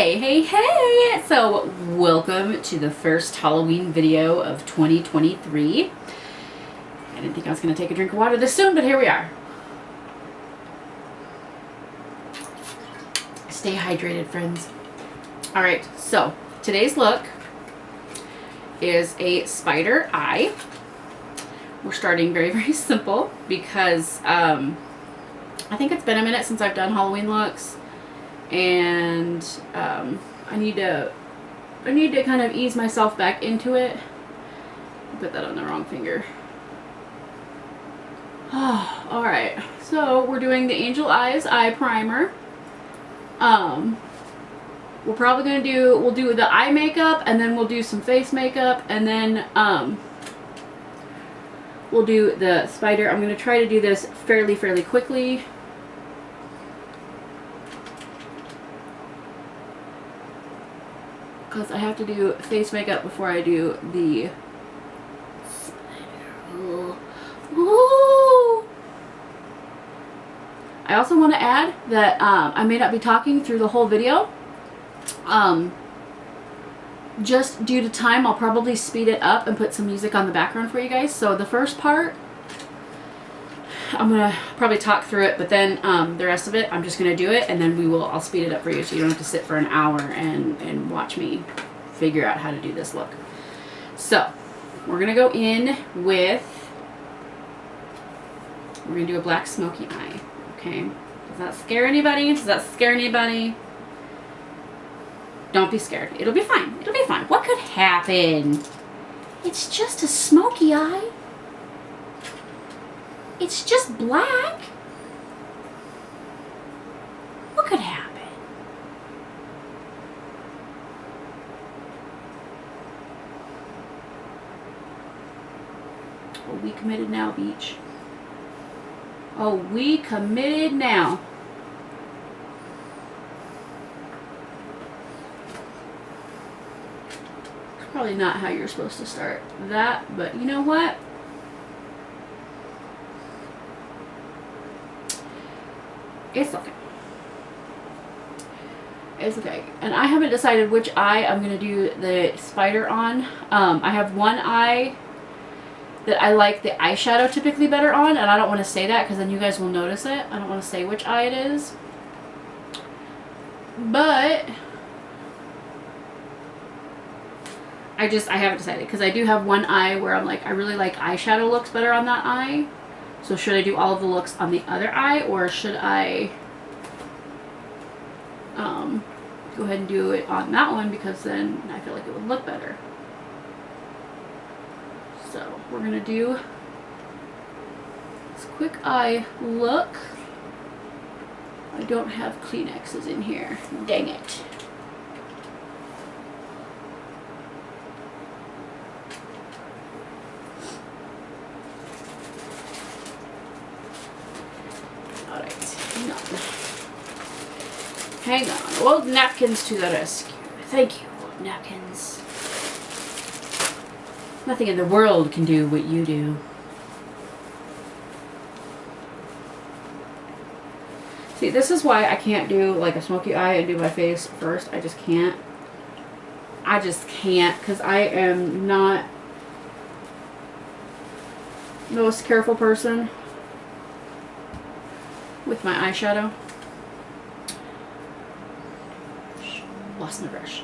Hey! So, welcome to the first Halloween video of 2023. I didn't think I was going to take a drink of water this soon, but here we are. Stay hydrated, friends. Alright, so today's look is a spider eye. We're starting very simple because I think it's been a minute since I've done Halloween looks. And I need to kind of ease myself back into it. Put that on the wrong finger. All right, so we're doing the Angel Eyes eye primer. We're probably gonna we'll do the eye makeup, and then we'll do some face makeup, and then we'll do the spider. I'm gonna try to do this fairly quickly. Because I have to do face makeup before I do the spider. Ooh. I also want to add that I may not be talking through the whole video. Just due to time, I'll probably speed it up and put some music on the background for you guys. So the first part, I'm going to probably talk through it, but then the rest of it, I'm just going to do it, and then I'll speed it up for you so you don't have to sit for an hour and watch me figure out how to do this look. So, we're going to go in with, we're going to do a black smoky eye, okay? Does that scare anybody? Does that scare anybody? Don't be scared. It'll be fine. It'll be fine. What could happen? It's just a smoky eye. It's just black. What could happen? Oh, we committed now, beach. Oh, we committed now. It's probably not how you're supposed to start that, but you know what? It's okay. It's okay. And I haven't decided which eye I'm going to do the spider on. I have one eye that I like the eyeshadow typically better on, and I don't want to say that because then you guys will notice it. I don't want to say which eye it is. But I haven't decided because I do have one eye where I'm like, I really like eyeshadow looks better on that eye. So should I do all of the looks on the other eye, or should I go ahead and do it on that one, because then I feel like it would look better. So we're going to do this quick eye look. I don't have Kleenexes in here. Dang it. Hang on. Old napkins to the rescue. Thank you, old napkins. Nothing in the world can do what you do. See, this is why I can't do like a smoky eye and do my face first. I just can't. I just can't, because I am not the most careful person with my eyeshadow. Lost my brush.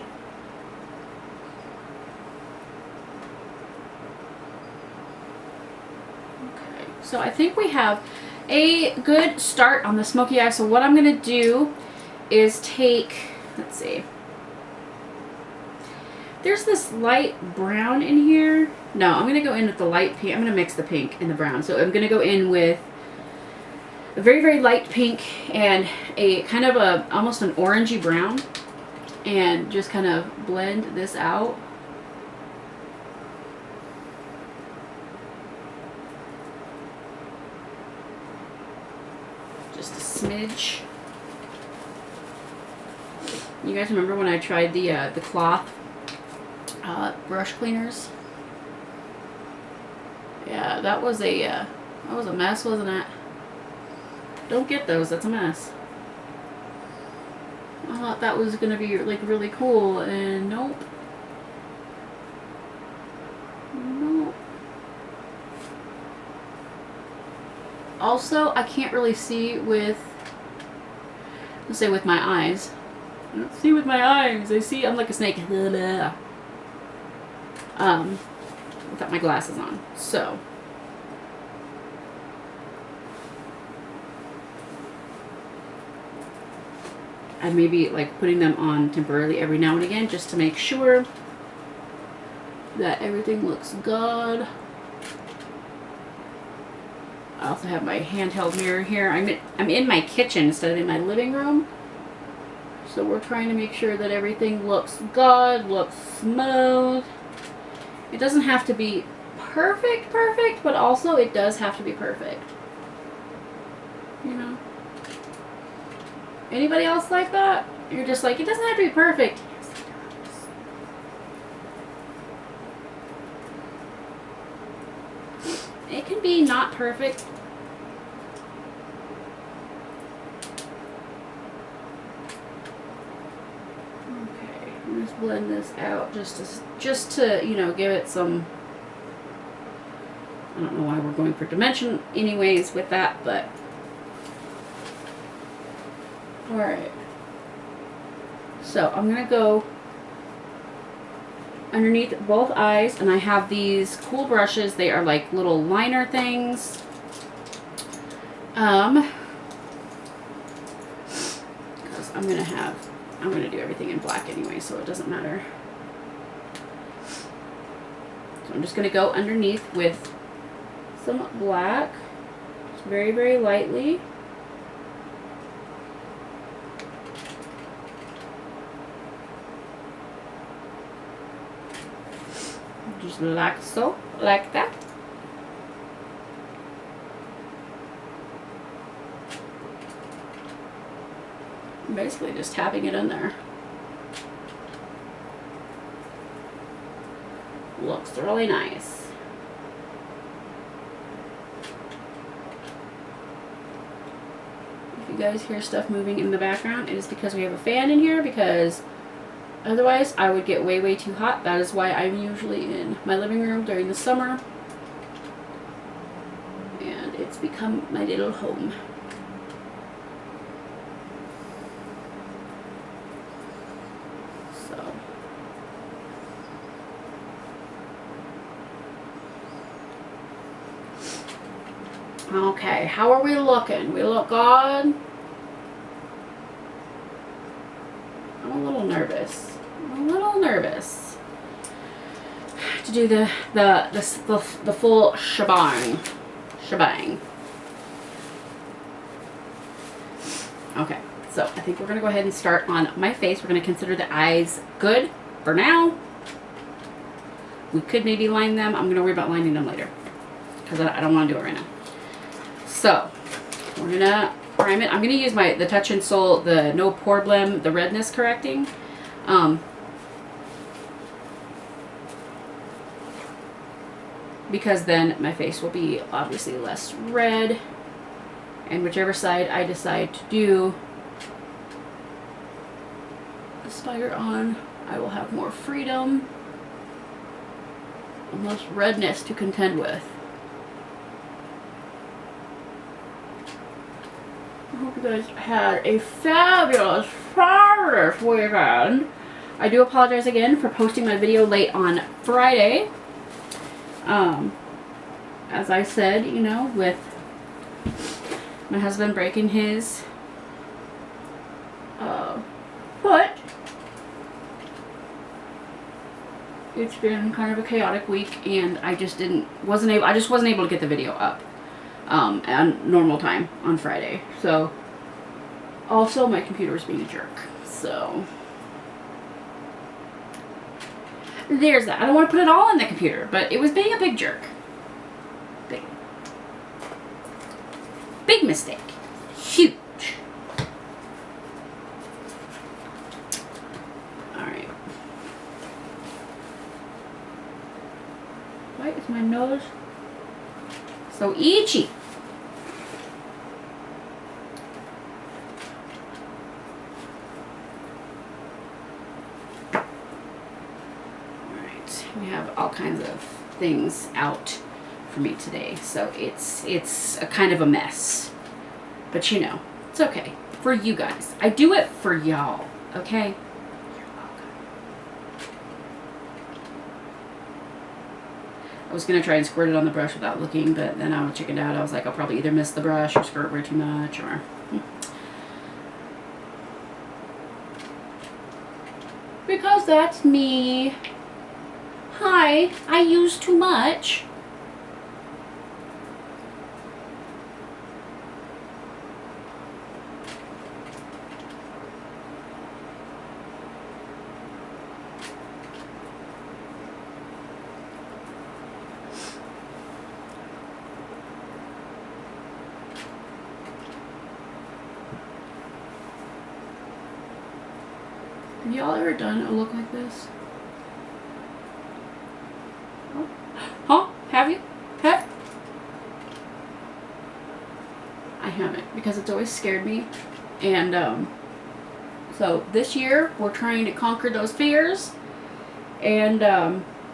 Okay, so I think we have a good start on the smoky eye. So what I'm going to do is take, let's see, there's this light brown in here. No, I'm going to go in with the light pink. I'm going to mix the pink and the brown. So I'm going to go in with a very light pink and a kind of almost an orangey brown, and just kind of blend this out. Just a smidge. You guys remember when I tried the cloth brush cleaners? Yeah, that was a mess, wasn't it? Don't get those. That's a mess. thought that was gonna be like really cool, and nope. Nope. Also, I can't really see with, let's say with my eyes. I don't see with my eyes. I'm like a snake. Without my glasses on. So. And maybe like putting them on temporarily every now and again just to make sure that everything looks good. I also have my handheld mirror here. I'm in my kitchen instead of in my living room. So we're trying to make sure that everything looks good, looks smooth. It doesn't have to be perfect, but also it does have to be perfect. You know? Anybody else like that? You're just like, it doesn't have to be perfect. Yes, it does. It can be not perfect. Okay, I'm just blend this out just to you know, give it some. I don't know why we're going for dimension anyways with that, but all right. So I'm gonna go underneath both eyes, and I have these cool brushes. They are like little liner things. Because I'm gonna do everything in black anyway, so it doesn't matter. So I'm just gonna go underneath with some black, just very, very lightly. Just like so, like that. Basically just tapping it in there. Looks really nice. If you guys hear stuff moving in the background, it is because we have a fan in here, because otherwise I would get way, way too hot. That is why I'm usually in my living room during the summer. And it's become my little home. So. Okay, how are we looking? We look good? I'm a little nervous. To do the full shebang. Okay, so I think we're gonna go ahead and start on my face. We're gonna consider the eyes good for now. We could maybe line them. I'm gonna worry about lining them later because I don't want to do it right now. So we're gonna prime it. I'm gonna use the Touch in Sol, the No Problem, the redness correcting. Because then my face will be obviously less red, and whichever side I decide to do the spider on, I will have more freedom and less redness to contend with. I hope you guys had a fabulous weekend. I do apologize again for posting my video late on Friday. As I said, you know, with my husband breaking his foot, it's been kind of a chaotic week, and I just wasn't able to get the video up at normal time on Friday. So also my computer was being a jerk. So there's that. I don't want to put it all on the computer, but it was being a big jerk. Big mistake. Huge. Alright. Why is my nose so itchy? We have all kinds of things out for me today, so it's a kind of a mess. But you know, it's okay. For you guys. I do it for y'all, okay? You're welcome. I was going to try and squirt it on the brush without looking, but then I chickened out. I was like, I'll probably either miss the brush or squirt way too much, or... Because that's me. Hi, I use too much. Have y'all ever done a look like this? Oh. Huh? Have you? Have? I haven't, because it's always scared me. And so this year we're trying to conquer those fears. And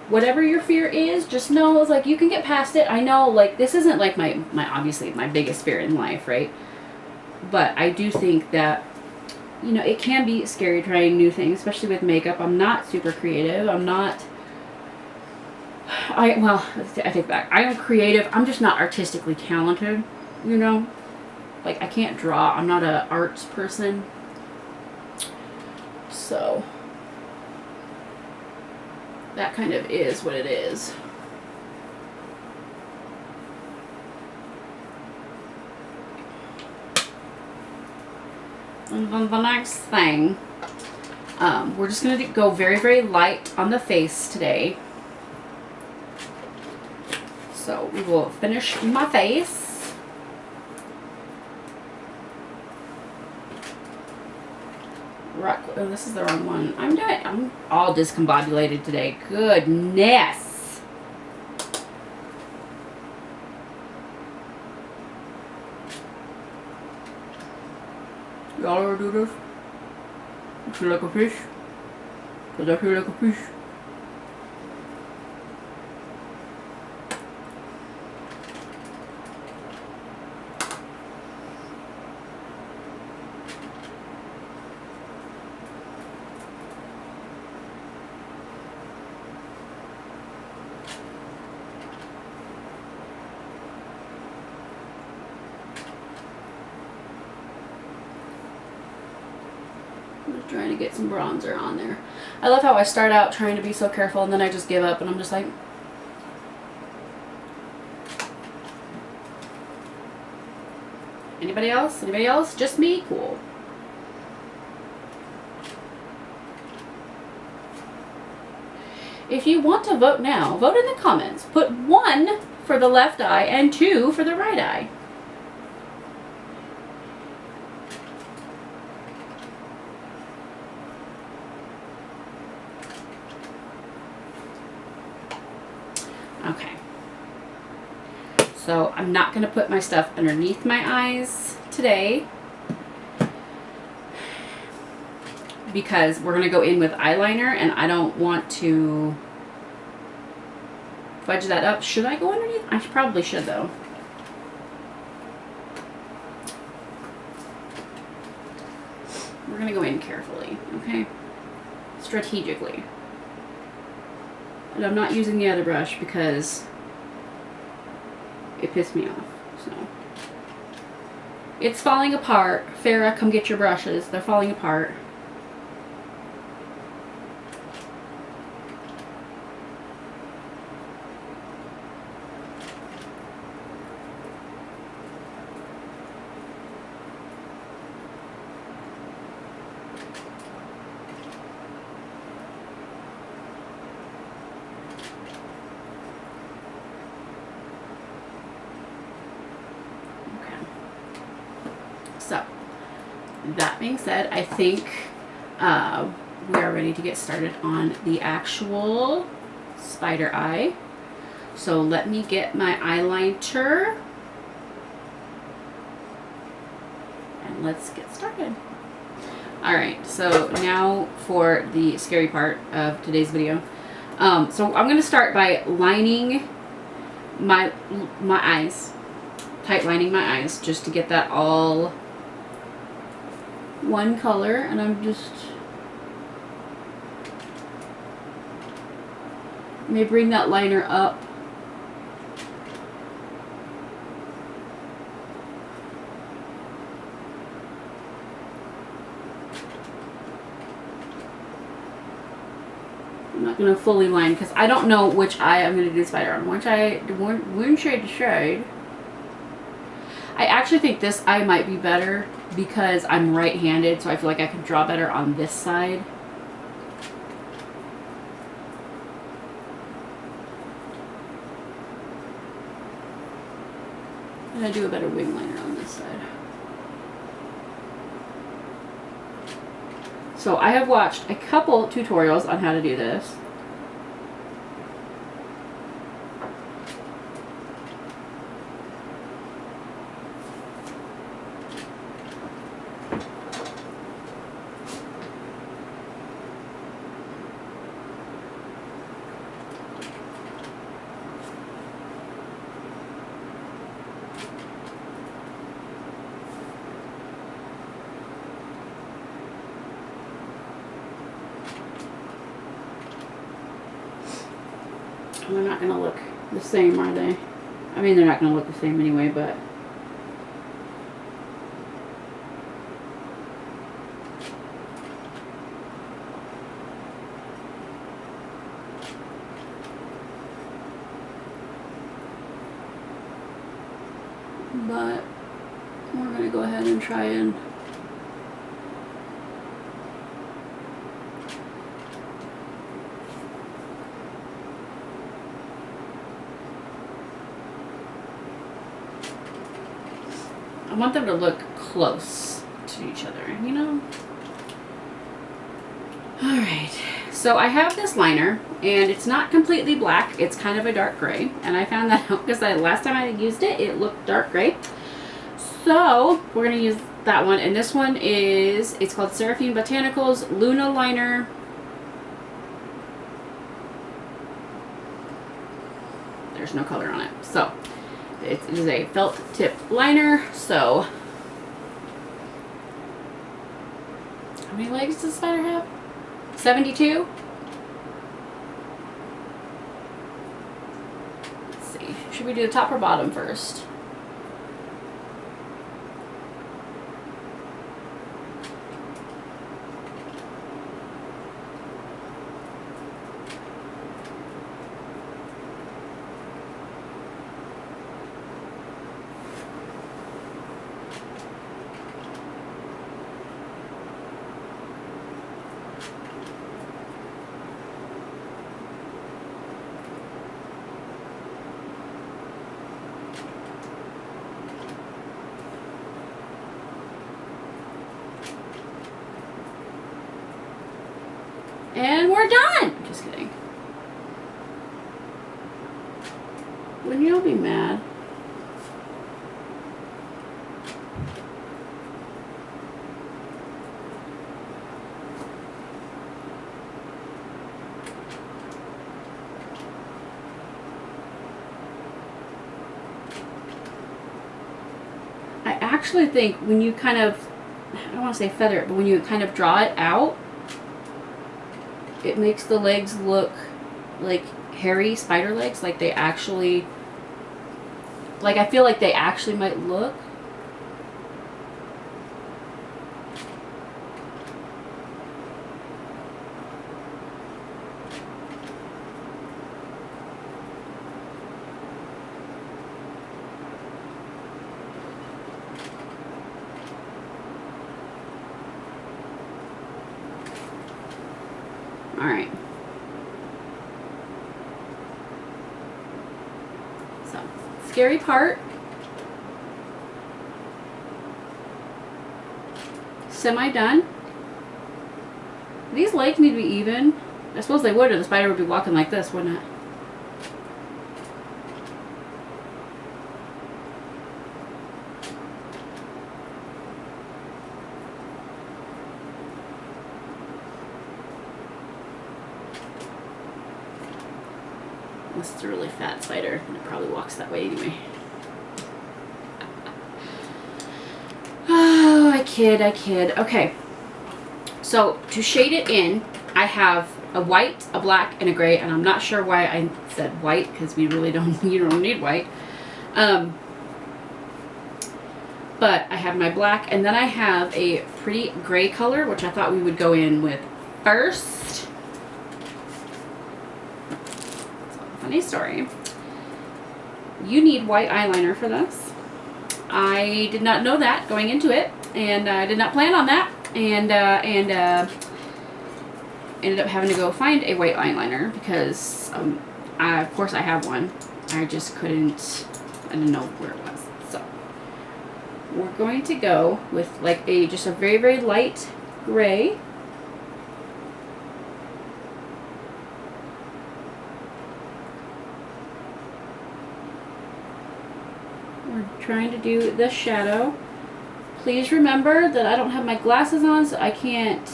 whatever your fear is, just know it's like you can get past it. I know, like, this isn't like my obviously my biggest fear in life, right? But I do think that, you know, it can be scary trying new things, especially with makeup. I'm not super creative. Well, I take back. I am creative. I'm just not artistically talented, you know? Like, I can't draw. I'm not an arts person. So, that kind of is what it is. And then the next thing, we're just going to go very, very light on the face today. So we will finish my face. Oh, this is the wrong one. I'm all discombobulated today. Goodness. Y'all ever do this? You feel like a fish? Cause I feel like a fish. Trying to get some bronzer on there. I love how I start out trying to be so careful and then I just give up and I'm just like... Anybody else? Anybody else? Just me? Cool. If you want to vote now, vote in the comments. Put 1 for the left eye and 2 for the right eye. Okay, so I'm not going to put my stuff underneath my eyes today because we're going to go in with eyeliner and I don't want to fudge that up. Should I go underneath? I probably should though. We're going to go in carefully, okay? Strategically. And I'm not using the other brush because it pissed me off. So it's falling apart. Farrah, come get your brushes. They're falling apart. So, that being said, I think we are ready to get started on the actual spider eye. So let me get my eyeliner and let's get started. Alright, so now for the scary part of today's video. So I'm going to start by lining my eyes, tight lining my eyes, just to get that all one color. And I'm just, may bring that liner up. I'm not going to fully line because I don't know which eye I'm going to do the spider on. One shade to shade. I actually think this eye might be better because I'm right-handed, so I feel like I can draw better on this side. And I do a better wing liner on this side. So I have watched a couple tutorials on how to do this. They're not going to look the same, are they? I mean, they're not going to look the same anyway, but... But we're going to go ahead and try and... I want them to look close to each other, you know? Alright, so I have this liner, and it's not completely black, it's kind of a dark gray, and I found that out because last time I used it, it looked dark gray. So, we're going to use that one, and this one is, it's called Seraphine Botanicals Luna Liner. There's no color on it, so... It is a felt tip liner, so how many legs does the spider have? 72? Let's see. Should we do the top or bottom first? And we're done! Just kidding. Wouldn't you all be mad? I actually think when you kind of, I don't want to say feather it, but when you kind of draw it out, it makes the legs look like hairy spider legs, like they actually, like I feel like they actually might look. All right. So, scary part. Semi-done. These legs need to be even. I suppose they would, or the spider would be walking like this, wouldn't it? Unless it's a really fat spider, and it probably walks that way anyway. Oh, I kid. Okay. So to shade it in, I have a white, a black, and a gray, and I'm not sure why I said white, because we really don't, you don't need white. But I have my black, and then I have a pretty gray color, which I thought we would go in with first. Funny story. You need white eyeliner for this. I did not know that going into it, and I did not plan on that, and ended up having to go find a white eyeliner because, of course I have one. I just couldn't, I didn't know where it was. So we're going to go with like just a very, very light gray. We're trying to do the shadow. Please remember that I don't have my glasses on, so I can't,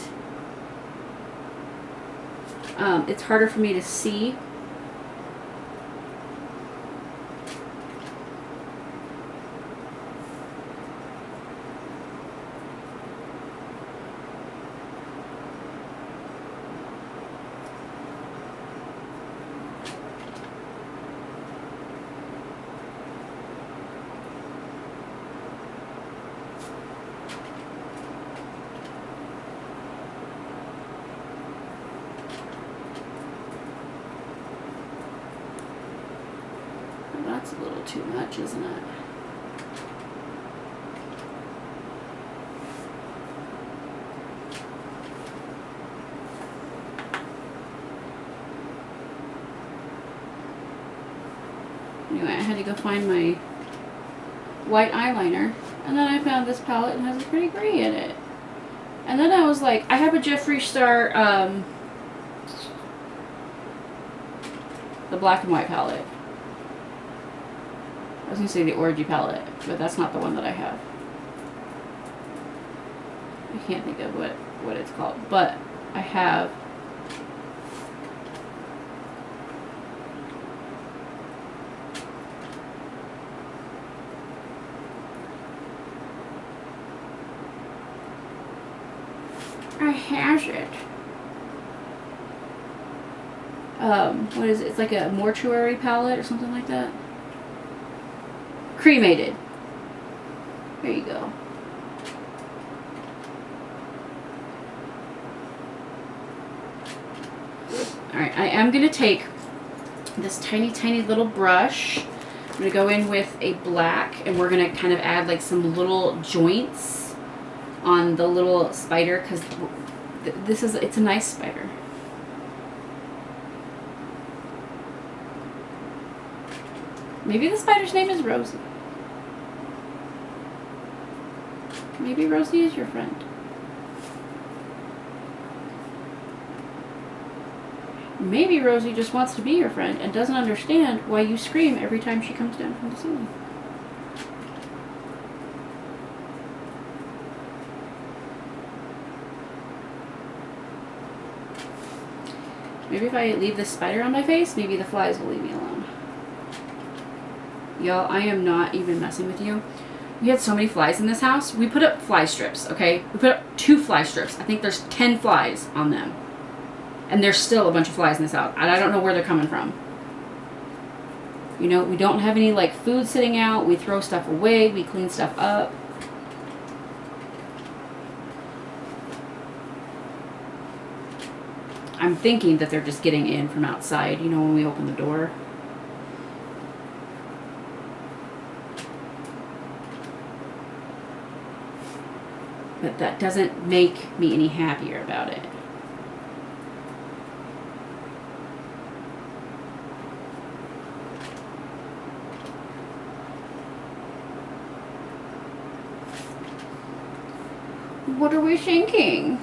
it's harder for me to see. That's a little too much, isn't it? Anyway, I had to go find my white eyeliner, and then I found this palette and has a pretty gray in it. And then I was like, I have a Jeffree Star, the black and white palette. I was going to say the Orgy palette, but that's not the one that I have. I can't think of what it's called, but I have it. What is it? It's like a mortuary palette or something like that. Cremated. There you go. Alright, I am going to take this tiny, tiny little brush. I'm going to go in with a black, and we're going to kind of add like some little joints on the little spider, because it's a nice spider. Maybe the spider's name is Rosie. Maybe Rosie is your friend. Maybe Rosie just wants to be your friend and doesn't understand why you scream every time she comes down from the ceiling. Maybe if I leave this spider on my face, maybe the flies will leave me alone. Y'all, I am not even messing with you. We had so many flies in this house. We put up fly strips, okay? We put up 2 fly strips. I think there's 10 flies on them. And there's still a bunch of flies in this house. And I don't know where they're coming from. You know, we don't have any, like, food sitting out. We throw stuff away. We clean stuff up. I'm thinking that they're just getting in from outside, you know, when we open the door. But that doesn't make me any happier about it. What are we thinking?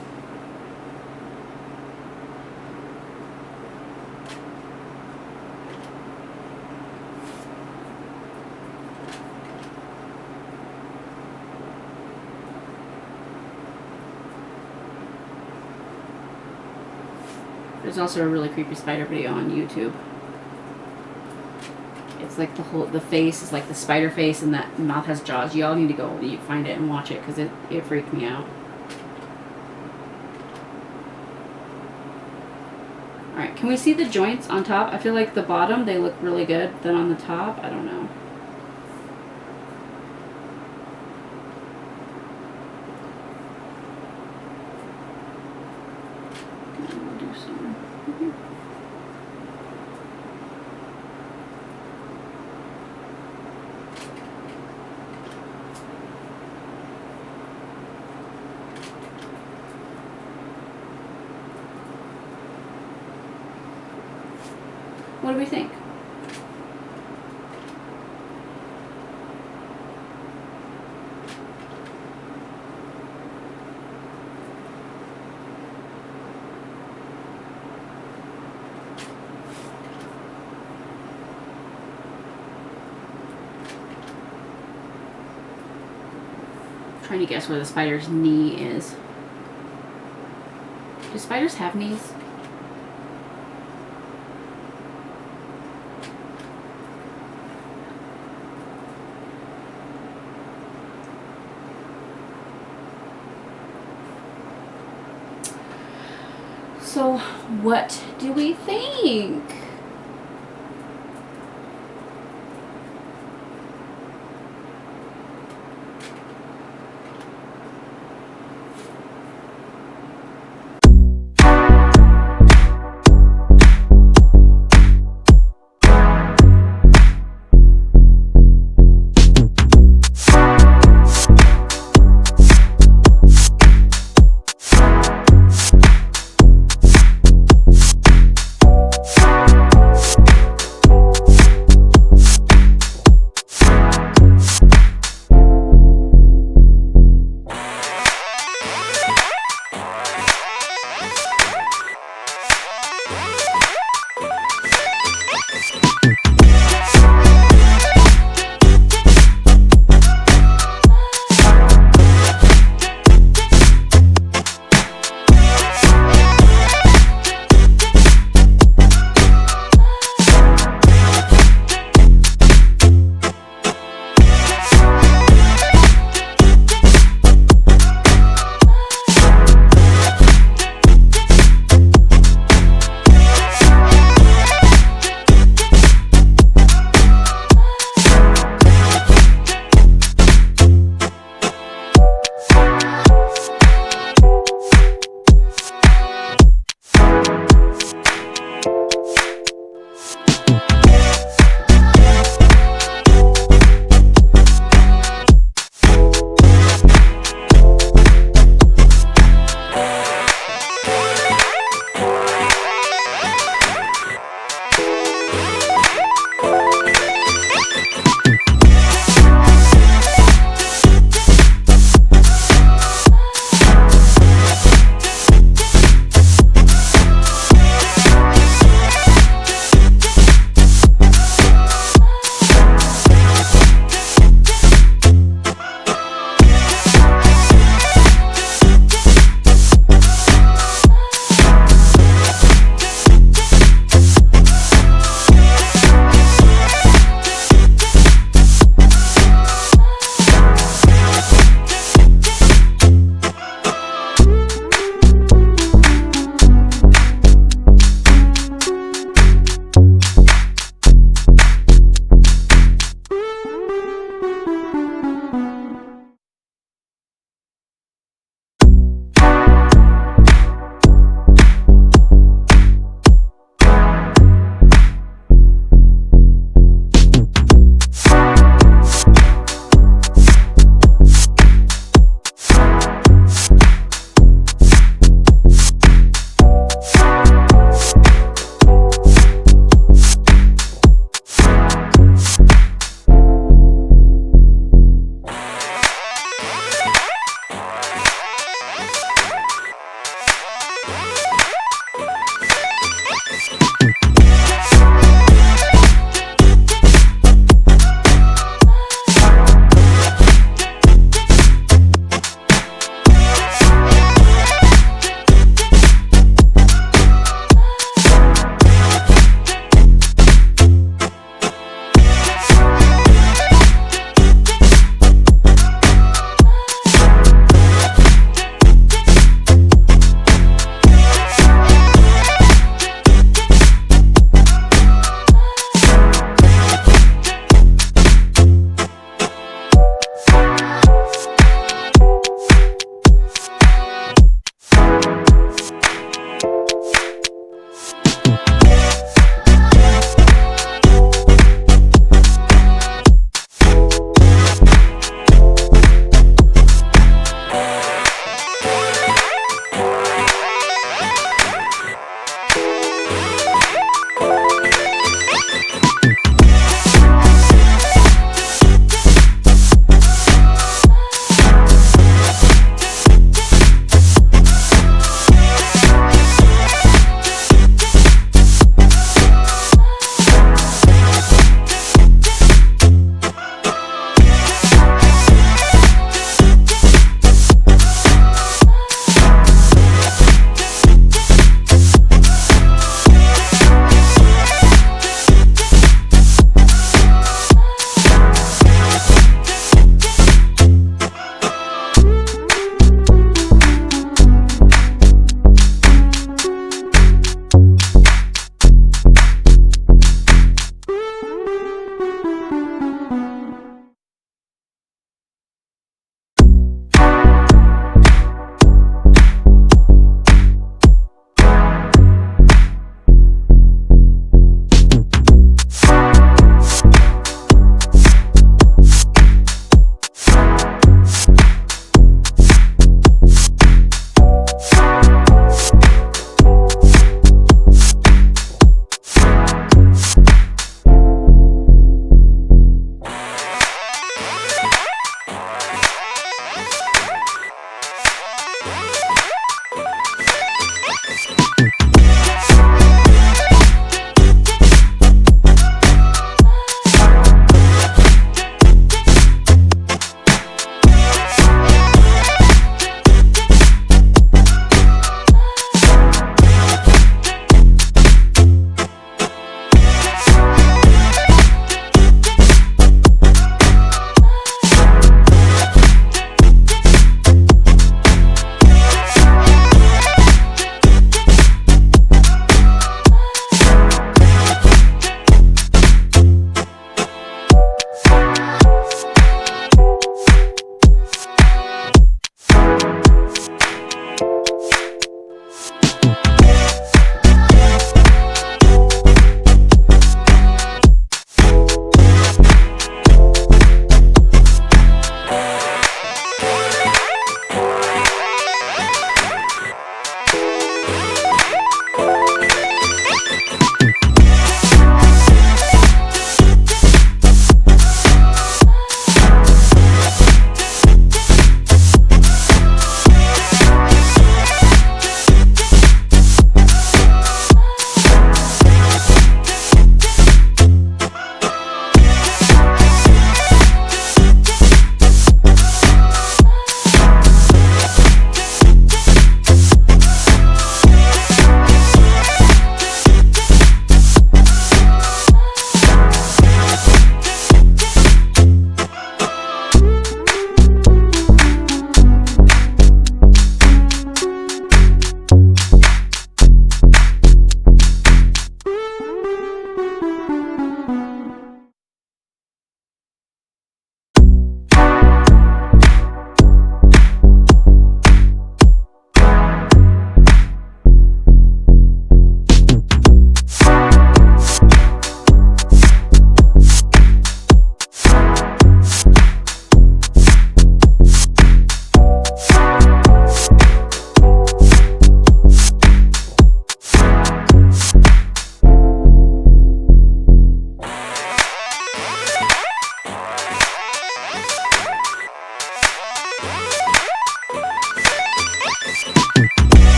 There's also a really creepy spider video on YouTube. it's like the face is like the spider face, and that mouth has jaws. You all need to go find it and watch it because it freaked me out. All right, can we see the joints on top? I feel like the bottom they look really good. Then on the top, I don't know. We'll do some. What do we think? Trying to guess where the spider's knee is. Do spiders have knees? So, what do we think?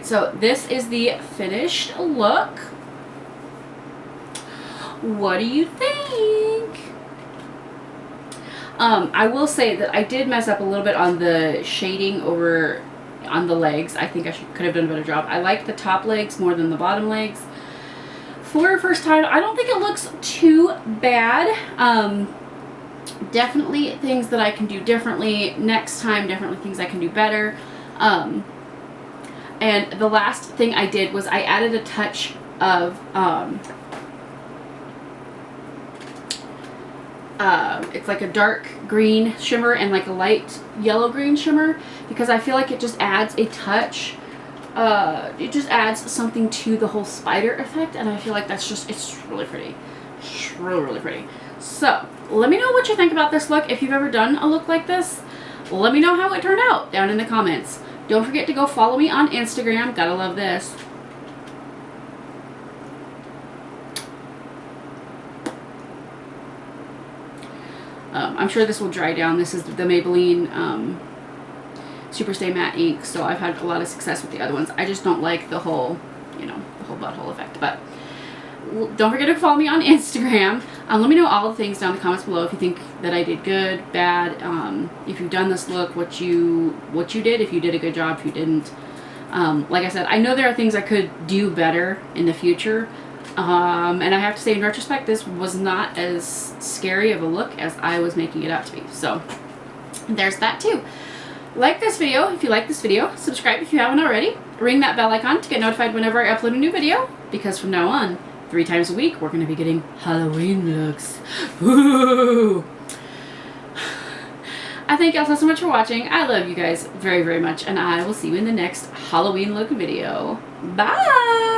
Alright, so this is the finished look. What do you think? I will say that I did mess up a little bit on the shading over on the legs. I think I could have done a better job. I like the top legs more than the bottom legs. For a first time, I don't think it looks too bad. Definitely things that I can do differently next time, definitely things I can do better. And the last thing I did was I added a touch of it's like a dark green shimmer and like a light yellow green shimmer, because I feel like it just adds a touch. It just adds something to the whole spider effect, and I feel like that's just, it's really pretty. It's really, really pretty. So let me know what you think about this look. If you've ever done a look like this, let me know how it turned out down in the comments. Don't forget to go follow me on Instagram. Gotta love this. I'm sure this will dry down. This is the Maybelline Super Stay Matte ink, so I've had a lot of success with the other ones. I just don't like the whole, you know, the whole butthole effect. But don't forget to follow me on Instagram. Let me know all the things down in the comments below if you think that I did good, bad, if you've done this look, what you did, if you did a good job, if you didn't. Like I said, I know there are things I could do better in the future. And I have to say, in retrospect, this was not as scary of a look as I was making it out to be. So there's that too. Like this video if you like this video. Subscribe if you haven't already. Ring that bell icon to get notified whenever I upload a new video, because from now on, 3 times a week, we're going to be getting Halloween looks. Woo! I thank y'all so much for watching. I love you guys very, very much, and I will see you in the next Halloween look video. Bye!